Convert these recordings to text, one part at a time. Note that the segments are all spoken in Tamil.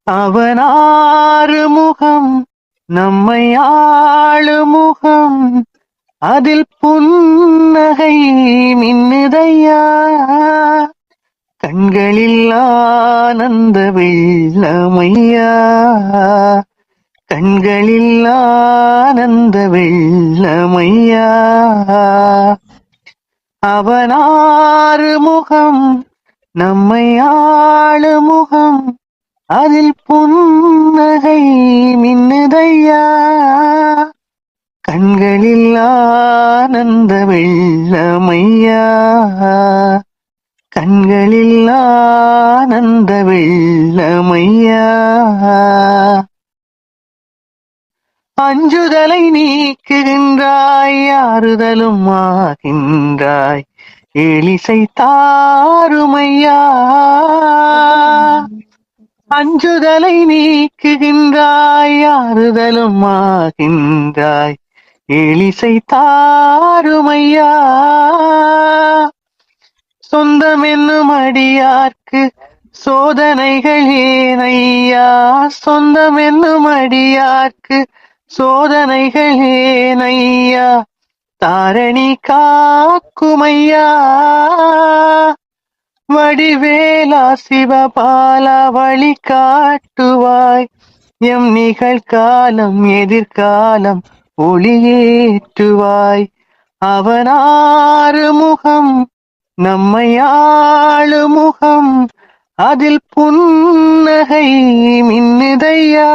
அவனாறு முகம் நம்மை ஆளுமுகம் அதில் புன்னகை மின்னுதையா கண்களில் ஆனந்த வெள்ளமையா கண்களில் ஆனந்த வெள்ளமையா அவனாறு முகம் நம்மை ஆளுமுகம் அதில் புன்னகை மின்னுதையா கண்களில் ஆனந்த வெள்ளமையா கண்களில் ஆனந்த வெள்ளமையா அஞ்சுதலை நீக்குகின்றாய் ஆறுதலும் ஆகின்றாய் எலிசை தாருமையா அஞ்சுதலை நீக்குகின்றாய் ஆறுதலும் ஆகின்றாய் எலிசை தாருமையா சொந்தம் என்னும் அடியார்க்கு சோதனைகள் ஏனையா சொந்தம் என்னும் அடியார்க்கு சோதனைகள் ஏனையா தாரணி காக்குமையா வடிவேலா சிவபாலா வழி காட்டுவாய் எம் நிகழ்காலம் எதிர்காலம் ஒளியேற்றுவாய் அவனாறு முகம் நம்மை ஆளுமுகம் அதில் புன்னகை மின்னுதையா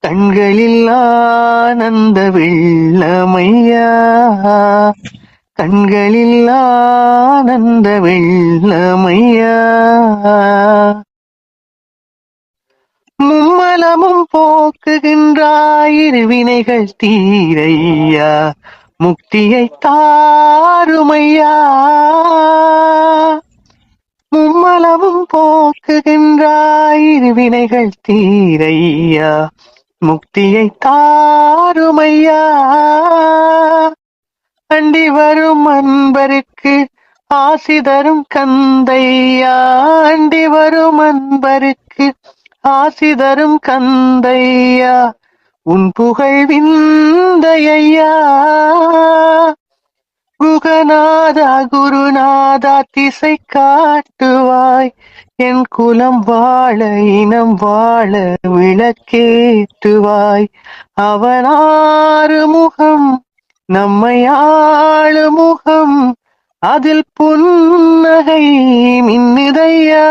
கண்களில் ஆனந்த வெள்ளமையா கண்களில் ஆனந்த வெள்ளமையா மும்மலமும் போக்குகின்றாய் இருவினைகள் தீரையா முக்தியை தாருமையா மும்மலமும் போக்குகின்றாய் இருவினைகள் தீரையா முக்தியை தாருமையா அண்டி வரும் அன்பருக்கு ஆசி தரும் கந்தையா அண்டி வரும் அன்பருக்கு ஆசி தரும் கந்தையா உன் புகழ் விந்தையா குகநாதா குருநாதா திசை காட்டுவாய் என் குலம் வாழ இனம் வாழ விளக்கேற்றுவாய் அவனாறு முகம் நம்மை ஆளுமுகம் அதில் புன்னகை மின்னுதையா